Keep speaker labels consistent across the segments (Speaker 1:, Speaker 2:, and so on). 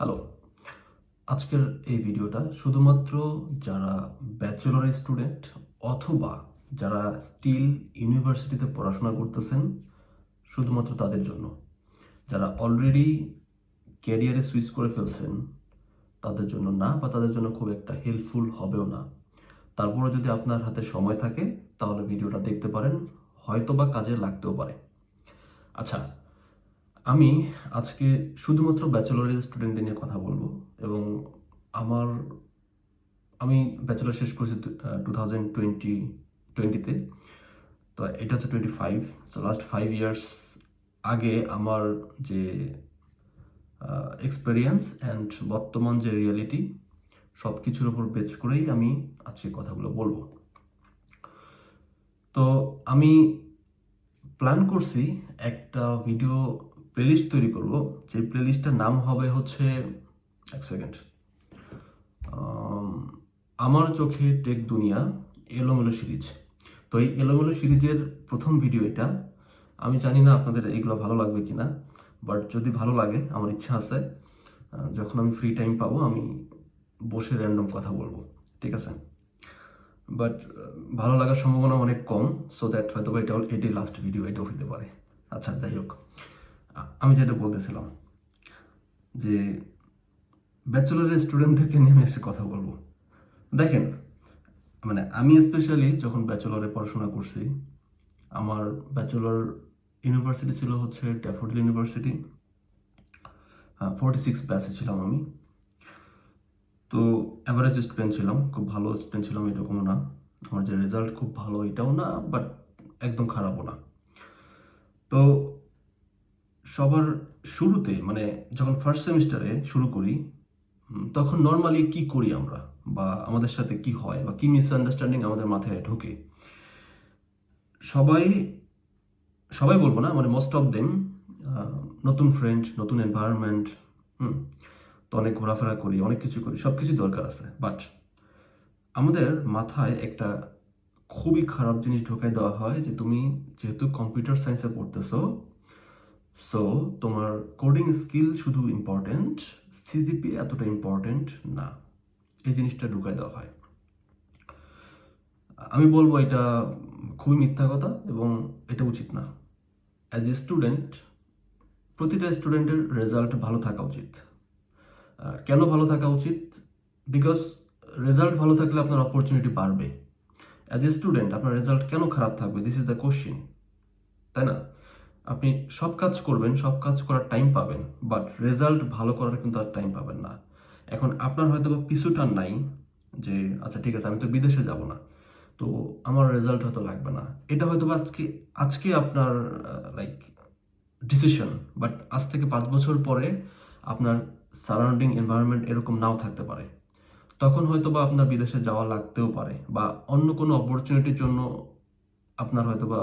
Speaker 1: Hello, আজকের এই ভিডিওটা শুধুমাত্র যারা ব্যাচেলর স্টুডেন্ট অথবা যারা স্টিল ইউনিভার্সিটিতে পড়াশোনা করতেছেন শুধুমাত্র তাদের জন্য। যারা অলরেডি ক্যারিয়ারে সুইচ করে ফেলছেন তাদের জন্য না, বা তাদের জন্য খুব একটা হেল্পফুল হবেও না। তারপরে যদি আপনার হাতে সময় থাকে তাহলে ভিডিওটা দেখতে পারেন, হয়তো বা কাজে লাগতেও পারে। আচ্ছা, আমি আজকে শুধুমাত্র ব্যাচেলরের স্টুডেন্টদের নিয়ে কথা বলবো এবং আমার আমি ব্যাচেলর শেষ করেছি 2020-তে। তো এটা হচ্ছে 25, সো লাস্ট 5 ইয়ার্স আগে আমার যে এক্সপেরিয়েন্স অ্যান্ড বর্তমান যে রিয়ালিটি সব কিছুর উপর বেচ করেই আমি আজকে কথাগুলো বলবো। তো আমি প্ল্যান করছি একটা ভিডিও প্লেলিস্ট তৈরি করব, যে প্লেলিস্টটার নাম হবে হচ্ছে এক সেকেন্ড আমার চোখে টেক দুনিয়া এলোমেলো সিরিজ। তো এই এলোমেলো সিরিজের প্রথম ভিডিও এটা। আমি জানি না আপনাদের এগুলো ভালো লাগবে কিনা, বাট যদি ভালো লাগে আমার ইচ্ছা আছে যখন আমি ফ্রি টাইম পাবো আমি বসে র্যান্ডম কথা বলবো, ঠিক আছে? বাট ভালো লাগার সম্ভাবনা অনেক কম, সো দ্যাট হয়তো এটাই লাস্ট ভিডিও, এটাও হতে পারে। আচ্ছা, যাই হোক, আমি যেটা বলতেছিলাম যে ব্যাচেলরের স্টুডেন্টদেরকে নিয়ে আমি এসে কথা বলবো। দেখেন, মানে আমি স্পেশালি যখন ব্যাচেলরে পড়াশোনা করছি, আমার ব্যাচেলর ইউনিভার্সিটি ছিল হচ্ছে ড্যাফোডিল ইউনিভার্সিটি। 46 ব্যাচে ছিলাম আমি। তো অ্যাভারেজ স্টুডেন্ট ছিলাম, খুব ভালো স্টুডেন্ট ছিলাম এরকমও না। আমার যে রেজাল্ট খুব ভালো এটাও না, বাট একদম খারাপও না। তো সবার শুরুতে মানে যখন ফার্স্ট সেমিস্টারে শুরু করি তখন নর্মালি কি করি আমরা, বা আমাদের সাথে কি হয়, বা কি মিসআন্ডারস্ট্যান্ডিং আমাদের মাথায় ঢোকে, সবাই সবাই বলবো না, মানে মোস্ট অফ দেম নতুন ফ্রেন্ড, নতুন এনভায়রনমেন্ট, তো অনেক ঘোরাফেরা করি, অনেক কিছু করি, সব কিছু দরকার আছে। বাট আমাদের মাথায় একটা খুবই খারাপ জিনিস ঢোকাই দেওয়া হয় যে তুমি যেহেতু কম্পিউটার সায়েন্সে পড়তেছো, সো তোমার কোডিং স্কিল শুধু ইম্পর্টেন্ট, সিজিপি এতটা ইম্পর্টেন্ট না। এই জিনিসটা ঢুকাই দেওয়া হয়। আমি বলবো এটা খুবই মিথ্যা কথা এবং এটা উচিত না। অ্যাজ এ স্টুডেন্ট প্রতিটা স্টুডেন্টের রেজাল্ট ভালো থাকা উচিত। কেন ভালো থাকা উচিত? বিকজ রেজাল্ট ভালো থাকলে আপনার অপরচুনিটি বাড়বে। অ্যাজ এ স্টুডেন্ট আপনার রেজাল্ট কেন খারাপ থাকবে? দিস ইজ দ্য কোশ্চিন, তাই না? আপনি সব কাজ করবেন, সব কাজ করার টাইম পাবেন, বাট রেজাল্ট ভালো করার কিন্তু আর টাইম পাবেন না। এখন আপনার হয়তো বা পিছুটান নাই যে আচ্ছা ঠিক আছে আমি তো বিদেশে যাব না, তো আমার রেজাল্ট হয়তো লাগবে না। এটা হয়তো বা আজকে আজকে আপনার লাইক ডিসিশন, বাট আজ থেকে 5 বছর পরে আপনার সারাউন্ডিং এনভায়রনমেন্ট এরকম নাও থাকতে পারে। তখন হয়তো বা আপনার বিদেশে যাওয়া লাগতেও পারে, বা অন্য কোনো অপরচুনিটির জন্য আপনার হয়তো বা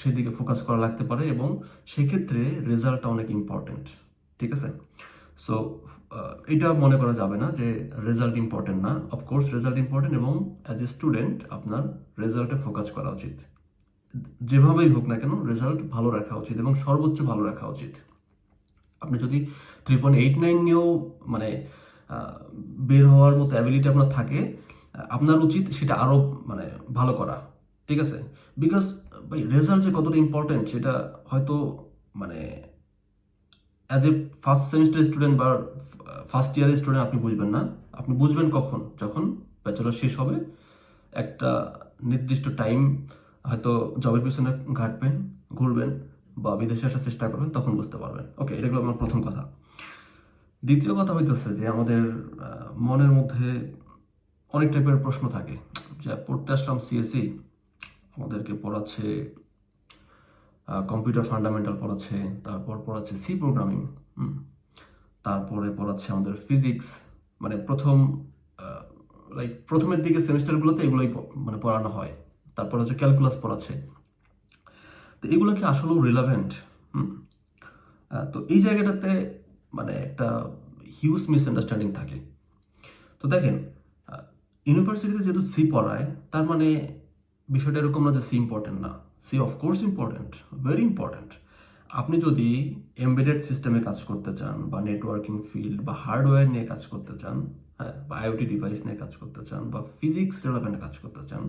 Speaker 1: সেদিকে ফোকাস করা লাগতে পারে, এবং সেক্ষেত্রে রেজাল্টটা অনেক ইম্পর্টেন্ট, ঠিক আছে? সো এটা মনে করা যাবে না যে রেজাল্ট ইম্পর্টেন্ট না। অফকোর্স রেজাল্ট ইম্পর্টেন্ট, এবং অ্যাজ এ স্টুডেন্ট আপনার রেজাল্টে ফোকাস করা উচিত। যেভাবেই হোক না কেন রেজাল্ট ভালো রাখা উচিত এবং সর্বোচ্চ ভালো রাখা উচিত। আপনি যদি 3.89 নিয়েও মানে বের হওয়ার মতো অ্যাবিলিটি আপনার থাকে, আপনার উচিত সেটা আরও মানে ভালো করা, ঠিক আছে? বিকজ ভাই রেজাল্ট যে কতটা ইম্পর্টেন্ট সেটা হয়তো মানে as a first semester student বা ফার্স্ট ইয়ারের স্টুডেন্ট আপনি বুঝবেন না। আপনি বুঝবেন কখন? যখন ব্যাচেলর শেষ হবে, একটা নির্দিষ্ট টাইম হয়তো জবের পিছনে ঘাটবেন, ঘুরবেন, বা বিদেশে আসার চেষ্টা করবেন, তখন বুঝতে পারবেন। ওকে, এটা হলো আমার প্রথম কথা। দ্বিতীয় কথা হইতেছে যে আমাদের মনের মধ্যে অনেক টাইপের প্রশ্ন থাকে যে পড়তে আসলাম সিএসসি, আমাদেরকে পড়াচ্ছে কম্পিউটার ফান্ডামেন্টাল পড়াচ্ছে, তারপর পড়াচ্ছে সি প্রোগ্রামিং, তারপরে পড়াচ্ছে আমাদের ফিজিক্স। মানে প্রথমের দিকে সেমিস্টারগুলোতে এগুলোই মানে পড়ানো হয়। তারপর হচ্ছে ক্যালকুলাস পড়াচ্ছে। তো এগুলো কি আসলেও রিলেভেন্ট? তো এই জায়গাটাতে মানে একটা হিউজ মিসআন্ডারস্ট্যান্ডিং থাকে। তো দেখেন, ইউনিভার্সিটিতে যেহেতু সি পড়ায় তার মানে বিষয়টা এরকম না যে সি ইম্পর্টেন্ট না। C of course important, very important. আপনি যদি এমবেডেড সিস্টেমে কাজ করতে চান বা নেটওয়ার্কিং ফিল্ড বা হার্ডওয়্যার নিয়ে কাজ করতে চান, হ্যাঁ, বা আইওটি ডিভাইস নিয়ে কাজ করতে চান বা ফিজিক্স রিলেভেন্টে কাজ করতে চান,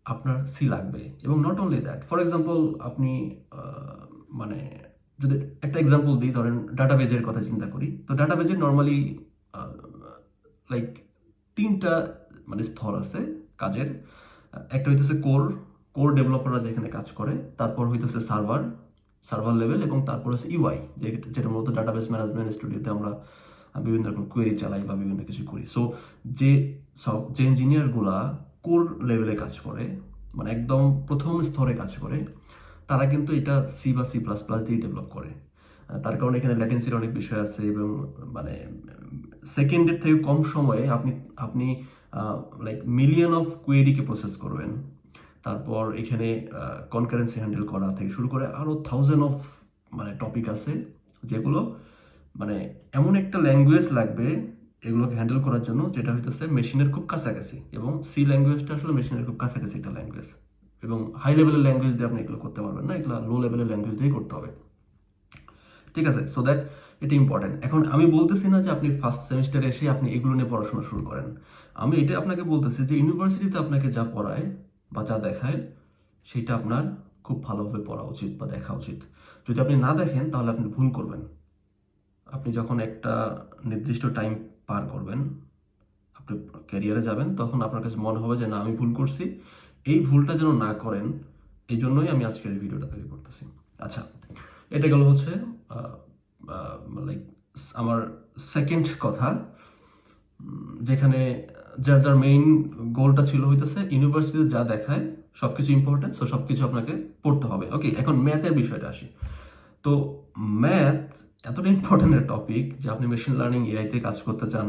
Speaker 1: আপনার সি লাগবে। এবং not only that, for example আপনি মানে যদি একটা এক্সাম্পল দিই, ধরেন ডাটাবেজের কথা চিন্তা করি, তো ডাটাবেজের নর্মালি লাইক তিনটা মানে স্তর আছে কাজের। একটা হইতেছে কোর ডেভেলপাররা যেখানে কাজ করে, তারপর হইতেছে সার্ভার লেভেল, এবং তারপর হচ্ছে ইউআই, যেটা মূলত ডাটাবেস ম্যানেজমেন্ট স্টুডিওতে আমরা বিভিন্ন রকম কোয়েরি চালাই বা বিভিন্ন কিছু করি। সো যে ইঞ্জিনিয়ারগুলা কোর লেভেলে কাজ করে, মানে একদম প্রথম স্তরে কাজ করে, তারা কিন্তু এটা সি বা C++ দিয়ে ডেভেলপ করে। তার কারণে এখানে ল্যাটেন্সির অনেক বিষয় আছে, এবং মানে সেকেন্ডের থেকে কম সময়ে আপনি লাইক মিলিয়ন অফ কোয়েরিকে প্রসেস করবেন। তারপর এখানে কনকারেন্সি হ্যান্ডেল করা থেকে শুরু করে আরও থাউজেন্ড অফ মানে টপিক আছে, যেগুলো মানে এমন একটা ল্যাঙ্গুয়েজ লাগবে এগুলোকে হ্যান্ডেল করার জন্য, যেটা হইতেছে মেশিনের খুব কাছাকাছি। এবং সি ল্যাঙ্গুয়েজটা আসলে মেশিনের খুব কাছাকাছি একটা ল্যাঙ্গুয়েজ, এবং হাই লেভেলের ল্যাঙ্গুয়েজ দিয়ে আপনি এগুলো করতে পারবেন না, এগুলো লো লেভেলের ল্যাঙ্গুয়েজ দিয়েই করতে হবে। ঠিক আছে, সো দ্যাট এটা ইম্পর্টেন্ট। এখন আমি বলতেছি না যে আপনি ফার্স্ট সেমিস্টারে এসে আপনি এগুলো নিয়ে পড়াশোনা শুরু করেন। আমি এটা আপনাকে বলতেছি যে ইউনিভার্সিটিতে আপনাকে যা পড়ায় বা যা দেখায়, সেটা আপনার খুব ভালোভাবে পড়া উচিত বা দেখা উচিত। যদি আপনি না দেখেন তাহলে আপনি ভুল করবেন। আপনি যখন একটা নির্দিষ্ট টাইম পার করবেন, আপনি ক্যারিয়ারে যাবেন, তখন আপনার কাছে মনে হবে যে না, আমি ভুল করছি। এই ভুলটা যেন না করেন, এই জন্যই আমি আজকের এই ভিডিওটা তৈরি করতেছি। আচ্ছা, এটা গেল হচ্ছে লাইক আমার সেকেন্ড কথা, যেখানে যার মেইন গোলটা ছিল হইতেছে ইউনিভার্সিটিতে যা দেখায় সব কিছু ইম্পর্টেন্ট, সো সব কিছু আপনাকে পড়তে হবে। ওকে, এখন ম্যাথের বিষয়টা আসি। তো ম্যাথ এতটা ইম্পর্টেন্ট একটা টপিক যে আপনি মেশিন লার্নিং এআইতে কাজ করতে চান,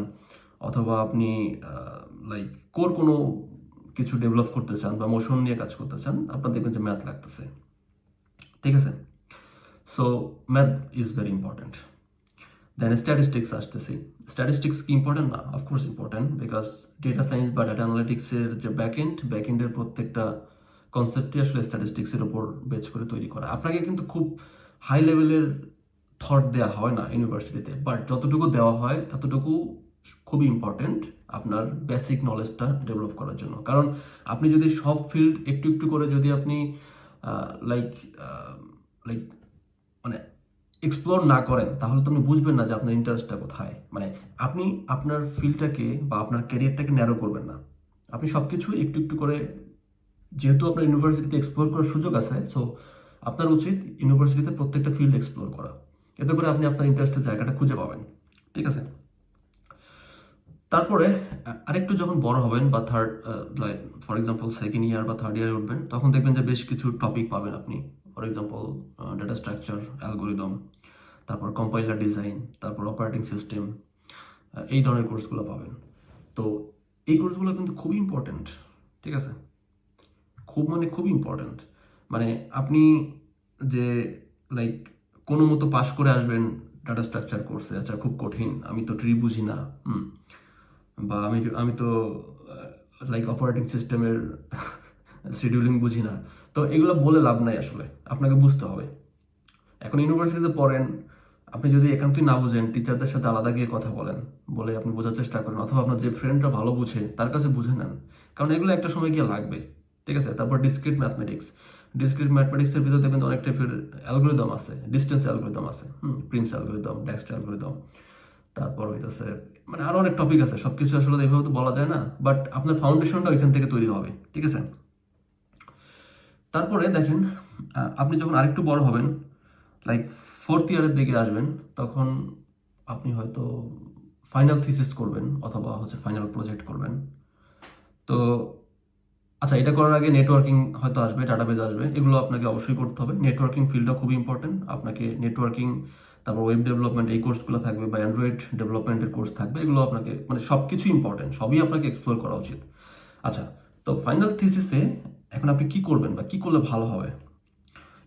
Speaker 1: অথবা আপনি লাইক কোনো কিছু ডেভেলপ করতে চান বা মোশন নিয়ে কাজ করতে চান, আপনার দেখবেন যে ম্যাথ লাগতেছে। ঠিক আছে, so math is very important. Then statistics আসতেছি। স্ট্যাটিস্টিক্স কি ইম্পর্টেন্ট না? Of course important, because data science বা ডেটা অ্যানালিটিক্সের যে ব্যাকএন্ডের প্রত্যেকটা কনসেপ্টই আসলে স্ট্যাটিস্টিক্সের উপর বেচ করে তৈরি করা। আপনাকে কিন্তু খুব হাই লেভেলের থট দেওয়া হয় না ইউনিভার্সিটিতে, বাট যতটুকু দেওয়া হয় ততটুকু খুবই ইম্পর্টেন্ট আপনার বেসিক নলেজটা ডেভেলপ করার জন্য। কারণ আপনি যদি সব ফিল্ড একটু একটু করে যদি আপনি লাইক লাইক মানে এক্সপ্লোর না করেন, তাহলে তো আপনি বুঝবেন না যে আপনার ইন্টারেস্টটা কোথায়। মানে আপনি আপনার ফিল্ডটাকে বা আপনার ক্যারিয়ারটাকে ন্যারো করবেন না। আপনি সব কিছু একটু একটু করে, যেহেতু আপনার ইউনিভার্সিটিতে এক্সপ্লোর করার সুযোগ আছে, সো আপনার উচিত ইউনিভার্সিটিতে প্রত্যেকটা ফিল্ড এক্সপ্লোর করা। এতে করে আপনি আপনার ইন্টারেস্টের জায়গাটা খুঁজে পাবেন। ঠিক আছে, তারপরে আরেকটু যখন বড় হবেন বা like for example second year বা থার্ড ইয়ারে উঠবেন, তখন দেখবেন যে বেশ কিছু টপিক পাবেন আপনি। For example data structure, algorithm, তারপর কম্পাইলার ডিজাইন, তারপর অপারেটিং সিস্টেম, এই ধরনের কোর্সগুলো পাবেন। তো এই কোর্সগুলো কিন্তু খুবই ইম্পর্টেন্ট। ঠিক আছে, খুব ইম্পর্টেন্ট। মানে আপনি যে লাইক কোনো মতো পাশ করে আসবেন ডাটা স্ট্রাকচার কোর্সে, আচ্ছা খুব কঠিন, আমি তো ট্রি বুঝি না, বা আমি তো লাইক অপারেটিং সিস্টেমের শিডিউলিং বুঝি না, তো এগুলো বলে লাভ নাই, আসলে আপনাকে বুঝতে হবে। এখন ইউনিভার্সিটিতে পড়েন, আপনি যদি একান্তই না বুঝেন, টিচারদের সাথে আলাদা গিয়ে কথা বলে আপনি বোঝার চেষ্টা করেন, অথবা আপনার যে ফ্রেন্ডরা ভালো বুঝে তার কাছে বুঝে নেন, কারণ এগুলো একটা সময় গিয়ে লাগবে। ঠিক আছে, তারপর ডিসক্রিট ম্যাথমেটিক্সের ভিতরে দেখবেন অনেক টাইপের অ্যালগোরিদম আছে, ডিস্টেন্স অ্যালগোরিদম আছে, প্রিমস অ্যালগোরিদম, ডেক্সট অ্যালগোরিদম, তারপর হইতেছে মানে আরো অনেক টপিক আছে। সবকিছু আসলে এইভাবে তো বলা যায় না, বাট আপনার ফাউন্ডেশনটা ওইখান থেকে তৈরি হবে। ঠিক আছে, তারপরে দেখেন আপনি যখন আরেকটু বড় হবেন, লাইক ফোর্থ ইয়ারের দিকে আসবেন, তখন আপনি হয়তো ফাইনাল থিসিস করবেন, অথবা হচ্ছে ফাইনাল প্রজেক্ট করবেন। তো আচ্ছা, এটা করার আগে নেটওয়ার্কিং হয়তো আসবে, ডাটাবেজ আসবে, এগুলো আপনাকে অবশ্যই করতে হবে। নেটওয়ার্কিং ফিল্ডটা খুবই ইম্পর্টেন্ট। আপনাকে নেটওয়ার্কিং, তারপর ওয়েব ডেভেলপমেন্ট, এই কোর্সগুলো থাকবে, বা অ্যান্ড্রয়েড ডেভেলপমেন্টের কোর্স থাকবে, এগুলো আপনাকে মানে সব কিছু ইম্পর্টেন্ট, সবই আপনাকে এক্সপ্লোর করা উচিত। আচ্ছা, তো ফাইনাল থিসিসে এখন আপনি কি করবেন বা কি করলে ভালো হবে,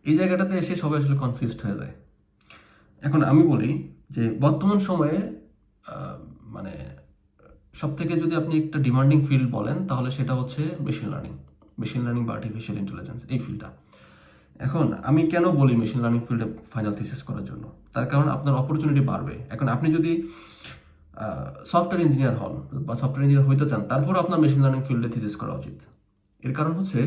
Speaker 1: এই জায়গাটাতে এসে সবাই আসলে কনফিউজড হয়ে যায়। এখন আমি বলি যে বর্তমান সময়ে মানে সব থেকে যদি আপনি একটা ডিমান্ডিং ফিল্ড বলেন, তাহলে সেটা হচ্ছে মেশিন লার্নিং বা আর্টিফিশিয়াল ইন্টেলিজেন্স, এই ফিল্ডটা। এখন আমি কেন বলি মেশিন লার্নিং ফিল্ডে ফাইনাল থিসিস করার জন্য, তার কারণ আপনার অপরচুনিটি বাড়বে। এখন আপনি যদি সফটওয়্যার ইঞ্জিনিয়ার হন বা সফটওয়্যার ইঞ্জিনিয়ার হইতে চান, তারপর আপনার মেশিন লার্নিং ফিল্ডে থিসিস করা উচিত। এর কারণ হচ্ছে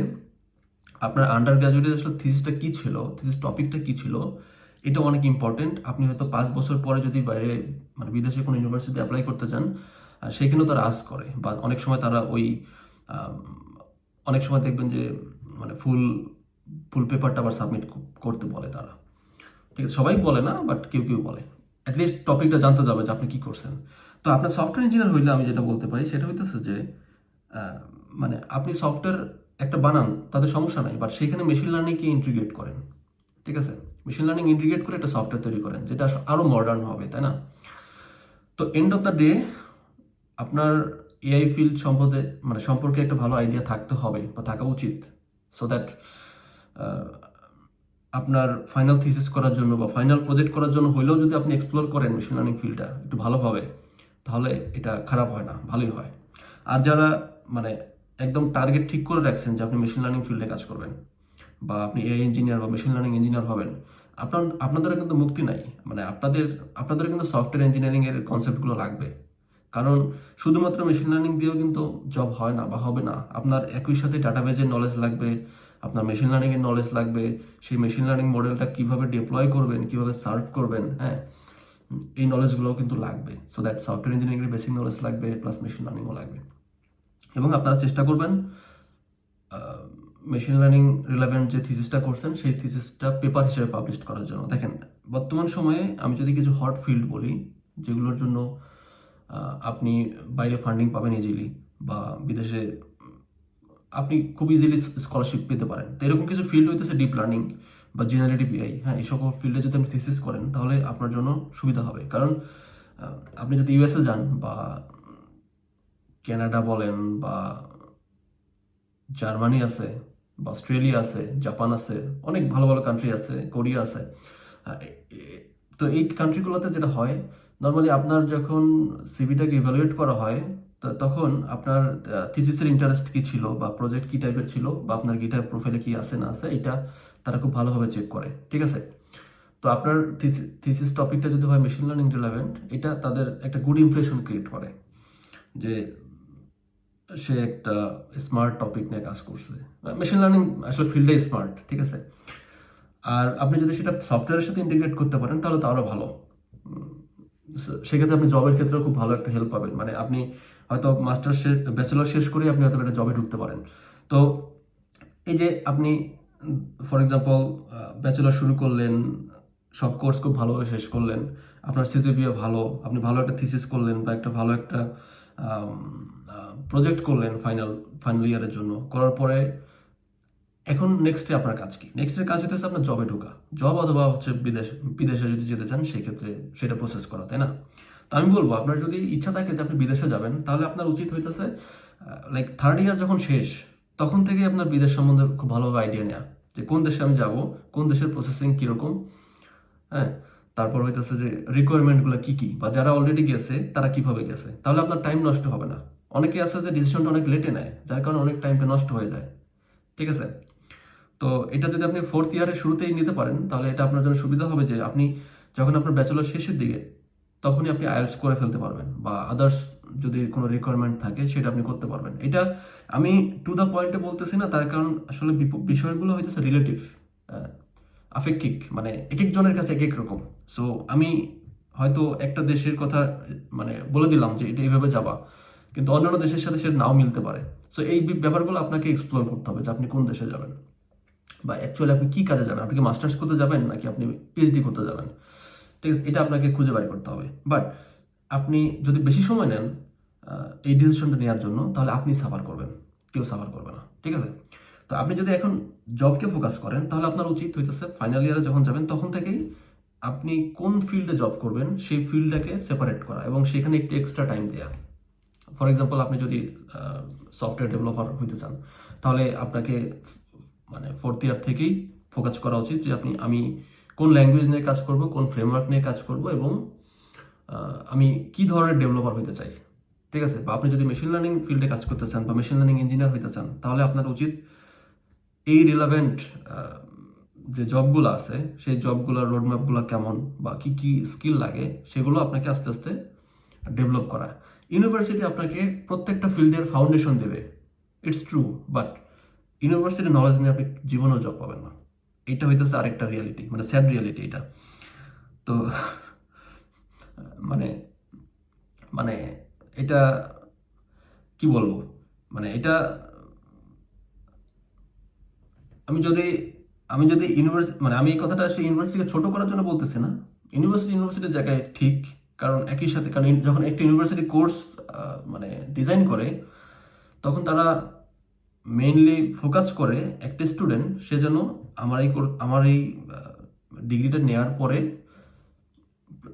Speaker 1: আপনার আন্ডার গ্রাজুয়েটের আসলে থিসিসটা কী ছিল, থিসিস টপিকটা কী ছিল, এটা অনেক ইম্পর্টেন্ট। আপনি হয়তো 5 বছর পরে যদি বাইরে মানে বিদেশে কোনো ইউনিভার্সিটি অ্যাপ্লাই করতে চান, সেখানেও তারা আস্ক করে, বা অনেক সময় তারা ওই অনেক সময় দেখবেন যে মানে ফুল ফুল পেপারটা আবার সাবমিট করতে বলে তারা। ঠিক আছে, সবাই বলে না, বাট কেউ কেউ বলে। অ্যাটলিস্ট টপিকটা জানতে যাবে যে আপনি কী করছেন। তো আপনার সফটওয়্যার ইঞ্জিনিয়ার হইলে আমি যেটা বলতে পারি সেটা হইতেছে যে মানে আপনি সফটওয়্যার একটা বানান, তাদের সমস্যা নাই, বাট সেখানে মেশিন লার্নিংকে ইন্টিগ্রেট করেন। ঠিক আছে, মেশিন লার্নিং ইন্টিগ্রেট করে একটা সফটওয়্যার তৈরি করেন যেটা আরও মডার্ন হবে, তাই না? তো এন্ড অফ দ্য ডে আপনার এআই ফিল্ড সম্পর্কে একটা ভালো আইডিয়া থাকতে হবে বা থাকা উচিত, সো দ্যাট আপনার ফাইনাল থিসিস করার জন্য বা ফাইনাল প্রজেক্ট করার জন্য হইলেও যদি আপনি এক্সপ্লোর করেন মেশিন লার্নিং ফিল্ডটা একটু ভালোভাবে, তাহলে এটা খারাপ হয় না, ভালোই হয়। আর যারা মানে একদম টার্গেট ঠিক করে রাখছেন যে আপনি মেশিন লার্নিং ফিল্ডে কাজ করবেন বা আপনি এআই ইঞ্জিনিয়ার বা মেশিন লার্নিং ইঞ্জিনিয়ার হবেন, আপনাদের কিন্তু মুক্তি নাই। মানে আপনাদের কিন্তু সফটওয়্যার ইঞ্জিনিয়ারিংয়ের কনসেপ্টগুলো লাগবে। কারণ শুধুমাত্র মেশিন লার্নিং দিয়েও কিন্তু জব হয় না বা হবে না। আপনার একই সাথে ডাটাবেজের নলেজ লাগবে, আপনার মেশিন লার্নিংয়ের নলেজ লাগবে, সেই মেশিন লার্নিং মডেলটা কীভাবে ডিপ্লয় করবেন, কীভাবে সার্ভ করবেন, হ্যাঁ, এই নলেজগুলোও কিন্তু লাগবে। সো দ্যাট সফটওয়্যার ইঞ্জিনিয়ারিংয়ের বেসিক নলেজ লাগবে, প্লাস মেশিন লার্নিংও লাগবে। এবং আপনারা চেষ্টা করবেন মেশিন লার্নিং রিলেভেন্ট যে থিসিসটা করছেন সেই থিসিসটা পেপার হিসেবে পাবলিশ করার জন্য। দেখেন, বর্তমান সময়ে আমি যদি কিছু হট ফিল্ড বলি যেগুলোর জন্য আপনি বাইরে ফান্ডিং পাবেন ইজিলি, বা বিদেশে আপনি খুব ইজিলি স্কলারশিপ পেতে পারেন, তো এরকম কিছু ফিল্ড হইতেছে ডিপ লার্নিং বা জেনারেটিভ এআই। হ্যাঁ, এই সকল ফিল্ডে যদি আপনি থিসিস করেন তাহলে আপনার জন্য সুবিধা হবে। কারণ আপনি যদি ইউএসএ যান বা কানাডা বলেন, বা জার্মানি আছে, বা অস্ট্রেলিয়া আছে, জাপান আছে, অনেক ভালো ভালো কান্ট্রি আছে, কোরিয়া আছে। তো এই কান্ট্রিগুলোতে যেটা হয়, নর্মালি আপনার যখন সিভিটাকে ইভ্যালুয়েট করা হয়, তখন আপনার থিসিসের ইন্টারেস্ট কী ছিল বা প্রজেক্ট কী টাইপের ছিল বা আপনার গিটার প্রোফাইলে কী আছে না আছে, এটা তারা খুব ভালোভাবে চেক করে। ঠিক আছে, তো আপনার থিসিস টপিকটা যদি হয় মেশিন লার্নিং রিলেভেন্ট, এটা তাদের একটা গুড ইমপ্রেশন ক্রিয়েট করে যে সে একটা স্মার্ট টপিক নিয়ে কাজ করছে। মেশিন লার্নিং আসলে ফিল্ডে স্মার্ট, ঠিক আছে। আর আপনি যদি সেটা সফটওয়্যারের সাথে ইন্টিগ্রেট করতে পারেন তাহলে তো আরও ভালো। সেক্ষেত্রে আপনি জবের ক্ষেত্রেও খুব ভালো একটা হেল্প পাবেন। মানে আপনি হয়তো ব্যাচেলর শেষ করে আপনি হয়তো একটা জবে ঢুকতে পারেন। তো এই যে আপনি ফর এক্সাম্পল ব্যাচেলর শুরু করলেন, সব কোর্স খুব ভালোভাবে শেষ করলেন, আপনার সিজিপিএ ভালো, আপনি ভালো একটা থিসিস করলেন বা একটা ভালো একটা প্রজেক্ট করলেন ফাইনাল ইয়ারের জন্য, করার পরে এখন নেক্সটে আপনার কাজ কি? নেক্সটের কাজ হইতেছে আপনার জবে ঢোকা, জব অথবা হচ্ছে বিদেশে যদি যেতে চান সেক্ষেত্রে সেটা প্রসেস করা, তাই না? তো আমি বলবো আপনার যদি ইচ্ছা থাকে যে আপনি বিদেশে যাবেন, তাহলে আপনার উচিত হইতেছে লাইক 3rd ইয়ার যখন শেষ, তখন থেকে আপনার বিদেশ সম্বন্ধে খুব ভালোভাবে আইডিয়া নেওয়া, যে কোন দেশে আমি যাব, কোন দেশের প্রসেসিং কীরকম, হ্যাঁ, তারপর হইতেছে যে রিকোয়ারমেন্টগুলো কী কী, বা যারা অলরেডি গেছে তারা কীভাবে গেছে, তাহলে আপনার টাইম নষ্ট হবে না। অনেকে আছে যে ডিসিশনটা অনেক লেটে নেয়, যার কারণে অনেক টাইমটা নষ্ট হয়ে যায়। ঠিক আছে, তো এটা যদি আপনি 4th ইয়ারের শুরুতেই নিতে পারেন তাহলে এটা আপনার জন্য সুবিধা হবে যে আপনি যখন আপনার ব্যাচেলর শেষের দিকে, তখনই আপনি আইএলটিএস করে ফেলতে পারবেন, বা আদার্স যদি কোনো রিকোয়ারমেন্ট থাকে সেটা আপনি করতে পারবেন। এটা আমি টু দ্য পয়েন্টে বলতেছি না, তার কারণ আসলে বিষয়গুলো হইতেছে রিলেটিভ, আপেক্ষিক, মানে এক একজনের কাছে এক এক রকম। সো আমি হয়তো একটা দেশের কথা মানে বলে দিলাম যে এটা এইভাবে যাবা, কিন্তু অন্যান্য দেশের সাথে সেটা নাও মিলতে পারে। সো এই ব্যাপারগুলো আপনাকে এক্সপ্লোর করতে হবে যে আপনি কোন দেশে যাবেন, বা অ্যাকচুয়ালি আপনি কী কাজে যাবেন, আপনি কি মাস্টার্স করতে যাবেন নাকি আপনি পিএইচডি করতে যাবেন। ঠিক আছে, এটা আপনাকে খুঁজে বের করতে হবে। বাট আপনি যদি বেশি সময় নেন এই ডিসিশনটা নেওয়ার জন্য, তাহলে আপনি সাফার করবেন, কেউ সাফার করবে না। ঠিক আছে, তো আপনি যদি এখন জবকে ফোকাস করেন, তাহলে আপনার উচিত হইতেছে ফাইনাল ইয়ারে যখন যাবেন তখন থেকেই আপনি কোন ফিল্ডে জব করবেন সেই ফিল্ডটাকে সেপারেট করা এবং সেখানে একটু এক্সট্রা টাইম দেওয়া। ফর এক্সাম্পল, আপনি যদি সফটওয়্যার ডেভেলপার হইতে চান, তাহলে আপনাকে মানে 4th ইয়ার থেকেই ফোকাস করা উচিত যে আমি কোন ল্যাঙ্গুয়েজ নিয়ে কাজ করব, কোন ফ্রেমওয়ার্ক নিয়ে কাজ করব, এবং আমি কি ধরনের ডেভেলপার হইতে চাই। ঠিক আছে, বা আপনি যদি মেশিন লার্নিং ফিল্ডে কাজ করতে চান বা মেশিন লার্নিং ইঞ্জিনিয়ার হইতে চান, তাহলে আপনার উচিত এই রিলেভেন্ট যে জবগুলো আছে সেই জবগুলোর রোডম্যাপগুলো কেমন বা কি কি স্কিল লাগে সেগুলো আপনাকে আস্তে আস্তে ডেভেলপ করা। ইউনিভার্সিটি আপনাকে প্রত্যেকটা ফিল্ডের ফাউন্ডেশন দেবে, it's true, but university knowledge নিয়ে আপনি জীবনেও জব পাবেন না। এইটা হইতেছে আরেকটা রিয়ালিটি, মানে স্যাড রিয়ালিটি এটা। তো মানে মানে এটা কি বলবো, মানে এটা আমি যদি আমি যদি ইউনিভার্সিটি, মানে আমি এই কথাটা আসলে ইউনিভার্সিটিকে ছোট করার জন্য বলতেছি না। ইউনিভার্সিটির জায়গায় ঠিক, কারণ একই সাথে, কারণ যখন একটা ইউনিভার্সিটি কোর্স মানে ডিজাইন করে, তখন তারা মেইনলি ফোকাস করে একটা স্টুডেন্ট সে যেন আমার এই ডিগ্রিটা নেওয়ার পরে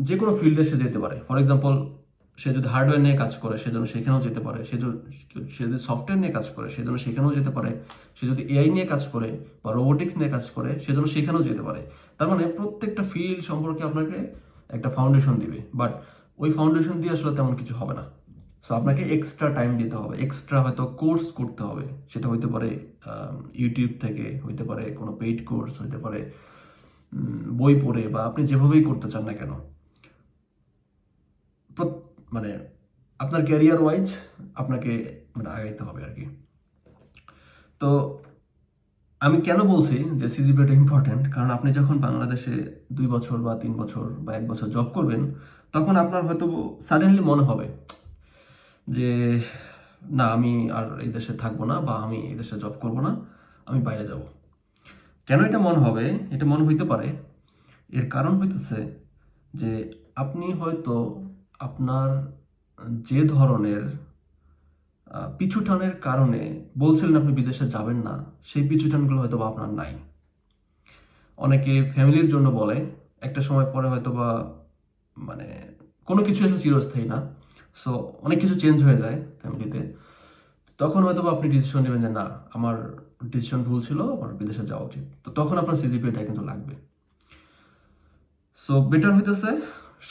Speaker 1: যে কোনো ফিল্ডে সে যেতে পারে। ফর এক্সাম্পল, সে যদি হার্ডওয়্যার নিয়ে কাজ করে সে যেন সেখানেও যেতে পারে, সে যদি সফটওয়্যার নিয়ে কাজ করে সে যেন সেখানেও যেতে পারে, সে যদি এআই নিয়ে কাজ করে বা রোবোটিক্স নিয়ে কাজ করে সে যেন সেখানেও যেতে পারে। তার মানে প্রত্যেকটা ফিল্ড সম্পর্কে আপনাকে একটা ফাউন্ডেশন দিবে, বাট ওই ফাউন্ডেশন দিয়ে আসলে তেমন কিছু হবে না। সো আপনাকে এক্সট্রা টাইম দিতে হবে, এক্সট্রা হয়তো কোর্স করতে হবে। সেটা হইতে পারে ইউটিউব থেকে, হইতে পারে কোনো পেইড কোর্স, হইতে পারে বই পড়ে, বা আপনি যেভাবেই করতে চান না কেন, মানে আপনার ক্যারিয়ার ওয়াইজ আপনাকে মানে আগাইতে হবে আর কি। তো আমি কেন বলছি যে সিজিপিএটা ইম্পর্টেন্ট, কারণ আপনি যখন বাংলাদেশে 2 বছর বা 3 বছর বা 1 বছর জব করবেন, তখন আপনার হয়তো সাডেনলি মনে হবে যে না, আমি আর এই দেশে থাকবো না, বা আমি এই দেশে জব করবো না, আমি বাইরে যাব। কেন এটা মনে হবে? এটা মনে হইতে পারে, এর কারণ হইতেছে যে আপনি হয়তো আপনার যে ধরনের পিছুটানের কারণে বলছিলেন আপনি বিদেশে যাবেন না, সেই পিছুটানগুলো হয়তো বা আপনার নাই। অনেকে ফ্যামিলির জন্য বলে, একটা সময় পরে হয়তো বা মানে কোনো কিছু আসলে চিরস্থায়ী না, সো অনেক কিছু চেঞ্জ হয়ে যায় ফ্যামিলিতে। তখন হয়তো বা আপনি ডিসিশন নেবেন যে না, আমার ডিসিশন ভুল ছিল, আমার বিদেশে যাওয়া উচিত। তো তখন আপনার সিজিপিএটা কিন্তু লাগবে। সো বেটার হইতেছে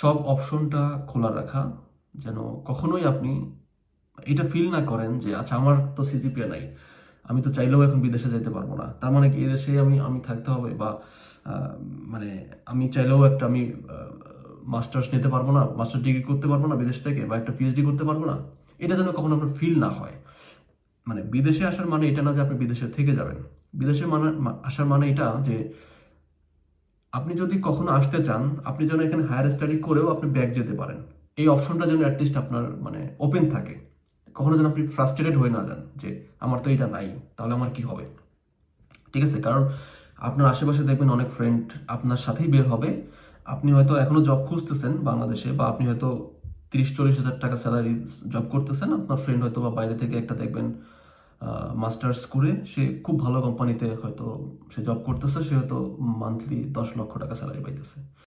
Speaker 1: সব অপশনটা খোলা রাখা, যেন কখনোই আপনি এটা ফিল না করেন যে আচ্ছা আমার তো সিজিপিএ নাই, আমি তো চাইলেও এখন বিদেশে যেতে পারবো না, তার মানে কি এই দেশে আমি আমি থাকতে হবে, বা মানে আমি চাইলেও আমি মাস্টার্স নিতে পারবো না, মাস্টার ডিগ্রি করতে পারবো না বিদেশ থেকে, বা একটা পিএইচডি করতে পারবো না। এটা যেন কখনো আপনার ফিল না হয়। মানে বিদেশে আসার মানে এটা না যে আপনি বিদেশে থেকে যাবেন। বিদেশে আসার মানে এটা যে আপনি যদি কখনো আসতে চান, আপনি যেন এখানে হায়ার স্টাডি করেও আপনি ব্যাক যেতে পারেন। এই অপশনটা যেন অ্যাটলিস্ট আপনার মানে ওপেন থাকে। কখনো যেন আপনি ফ্রাস্ট্রেটেড হয়ে না যান যে আমার তো এটা নাই, তাহলে আমার কি হবে। ঠিক আছে, কারণ আপনার আশেপাশে দেখবেন অনেক ফ্রেন্ড আপনার সাথেই বের হবে। আপনি হয়তো এখনো জব খুঁজতেছেন বাংলাদেশে, বা আপনি হয়তো 30-40 হাজার টাকা স্যালারি জব করতেছেন, আপনার ফ্রেন্ড হয়তো বা বাইরে থেকে একটা দেখবেন মাস্টার্স করে সে খুব ভালো কোম্পানিতে হয়তো সে জব করতেছে, সে হয়তো মান্থলি 10 লক্ষ টাকা স্যালারি পাইতেছে।